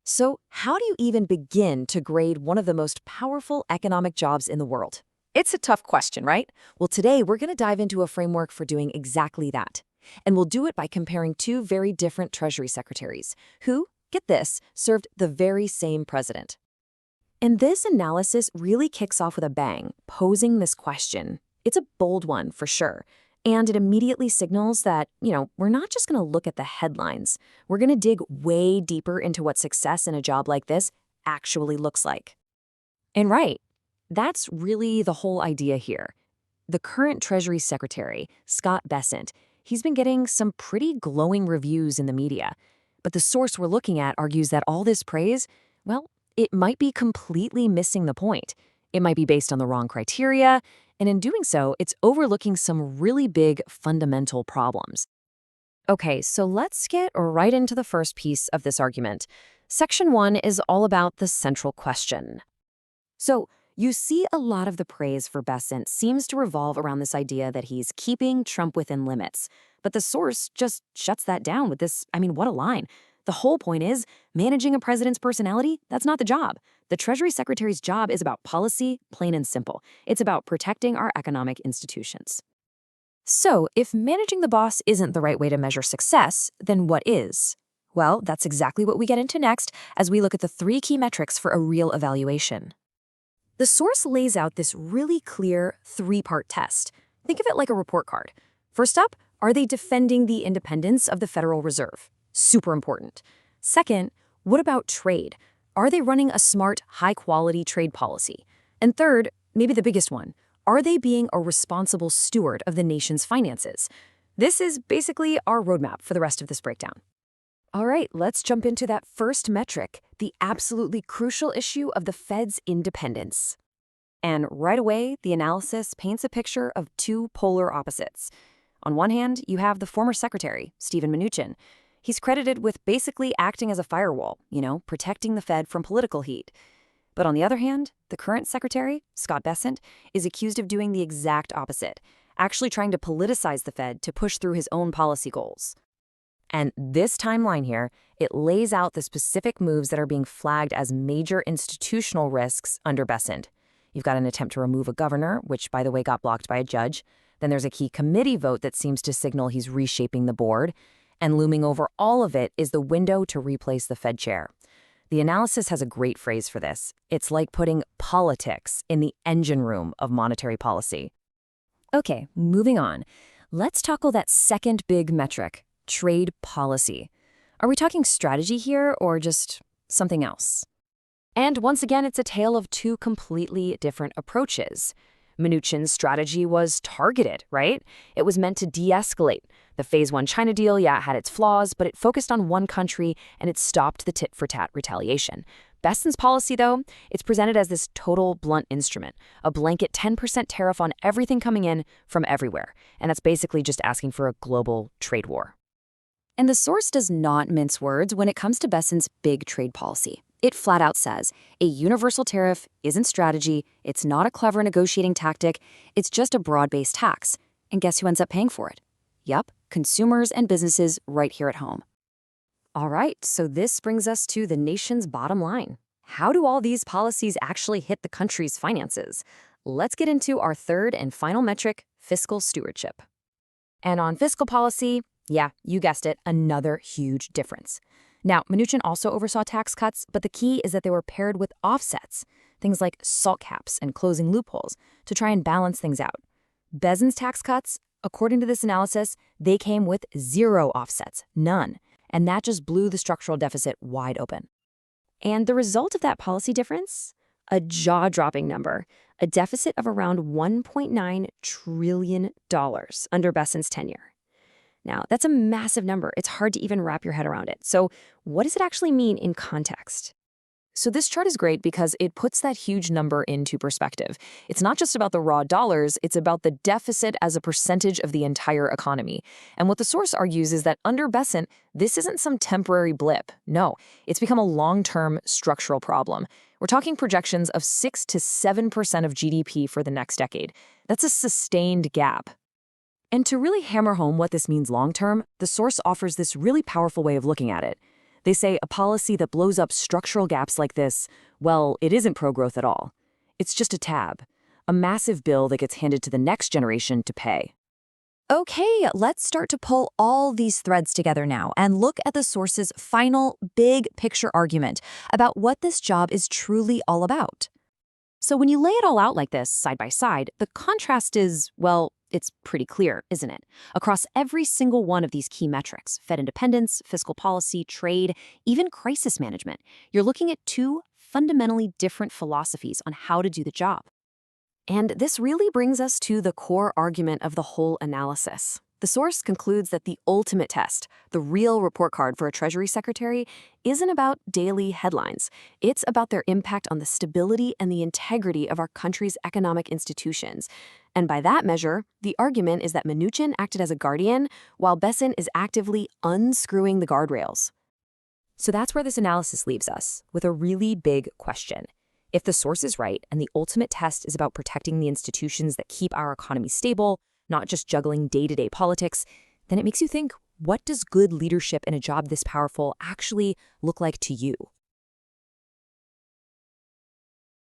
So, how do you even begin to grade one of the most powerful economic jobs in the world? It's a tough question, right? Well, today we're going to dive into a framework for doing exactly that. And we'll do it by comparing two very different Treasury secretaries who, get this, served the very same president. And this analysis really kicks off with a bang, posing this question. It's a bold one, for sure. And it immediately signals that, we're not just going to look at the headlines. We're going to dig way deeper into what success in a job like this actually looks like. And right, that's really the whole idea here. The current Treasury Secretary, Scott Bessent, he's been getting some pretty glowing reviews in the media. But the source we're looking at argues that all this praise, well, it might be completely missing the point. It might be based on the wrong criteria, and in doing so, it's overlooking some really big fundamental problems. Okay, so let's get right into the first piece of this argument. Section 1 is all about the central question. So, you see a lot of the praise for Bessent seems to revolve around this idea that he's keeping Trump within limits. But the source just shuts that down with this, what a line. The whole point is, managing a president's personality, that's not the job. The Treasury Secretary's job is about policy, plain and simple. It's about protecting our economic institutions. So, if managing the boss isn't the right way to measure success, then what is? Well, that's exactly what we get into next as we look at the 3 key metrics for a real evaluation. The source lays out this really clear 3-part test. Think of it like a report card. First up, are they defending the independence of the Federal Reserve? Super important. Second, what about trade? Are they running a smart, high-quality trade policy? And third, maybe the biggest one, are they being a responsible steward of the nation's finances? This is basically our roadmap for the rest of this breakdown. All right, let's jump into that first metric, the absolutely crucial issue of the Fed's independence. And right away, the analysis paints a picture of 2 polar opposites. On one hand, you have the former secretary, Steven Mnuchin. He's credited with basically acting as a firewall, protecting the Fed from political heat. But on the other hand, the current secretary, Scott Bessent, is accused of doing the exact opposite, actually trying to politicize the Fed to push through his own policy goals. And this timeline here, it lays out the specific moves that are being flagged as major institutional risks under Bessent. You've got an attempt to remove a governor, which, by the way, got blocked by a judge. Then there's a key committee vote that seems to signal he's reshaping the board. And looming over all of it is the window to replace the Fed chair. The analysis has a great phrase for this. It's like putting politics in the engine room of monetary policy. Okay, moving on. Let's tackle that second big metric, trade policy. Are we talking strategy here or just something else? And once again, it's a tale of 2 completely different approaches. Mnuchin's strategy was targeted, right? It was meant to de-escalate. The Phase 1 China deal, had its flaws, but it focused on one country and it stopped the tit-for-tat retaliation. Bessent's policy, though, it's presented as this total blunt instrument, a blanket 10% tariff on everything coming in from everywhere. And that's basically just asking for a global trade war. And the source does not mince words when it comes to Bessent's big trade policy. It flat out says, a universal tariff isn't strategy, it's not a clever negotiating tactic, it's just a broad-based tax. And guess who ends up paying for it? Yup, consumers and businesses right here at home. All right, so this brings us to the nation's bottom line. How do all these policies actually hit the country's finances? Let's get into our third and final metric, fiscal stewardship. And on fiscal policy, you guessed it, another huge difference. Now, Mnuchin also oversaw tax cuts, but the key is that they were paired with offsets, things like salt caps and closing loopholes, to try and balance things out. Bessent's tax cuts, according to this analysis, they came with 0 offsets, none, and that just blew the structural deficit wide open. And the result of that policy difference? A jaw-dropping number, a deficit of around $1.9 trillion under Bessent's tenure. Now, that's a massive number. It's hard to even wrap your head around it. So what does it actually mean in context? So this chart is great because it puts that huge number into perspective. It's not just about the raw dollars, it's about the deficit as a percentage of the entire economy. And what the source argues is that under Bessent, this isn't some temporary blip. No, it's become a long-term structural problem. We're talking projections of 6 to 7% of GDP for the next decade. That's a sustained gap. And to really hammer home what this means long-term, the source offers this really powerful way of looking at it. They say a policy that blows up structural gaps like this, well, it isn't pro-growth at all. It's just a tab, a massive bill that gets handed to the next generation to pay. Okay, let's start to pull all these threads together now and look at the source's final big picture argument about what this job is truly all about. So when you lay it all out like this, side by side, the contrast is, well, it's pretty clear, isn't it? Across every single one of these key metrics, Fed independence, fiscal policy, trade, even crisis management, you're looking at two fundamentally different philosophies on how to do the job. And this really brings us to the core argument of the whole analysis. The source concludes that the ultimate test, the real report card for a Treasury Secretary, isn't about daily headlines. It's about their impact on the stability and the integrity of our country's economic institutions. And by that measure, the argument is that Mnuchin acted as a guardian, while Bessent is actively unscrewing the guardrails. So that's where this analysis leaves us, with a really big question. If the source is right, and the ultimate test is about protecting the institutions that keep our economy stable, not just juggling day-to-day politics, then it makes you think, what does good leadership in a job this powerful actually look like to you?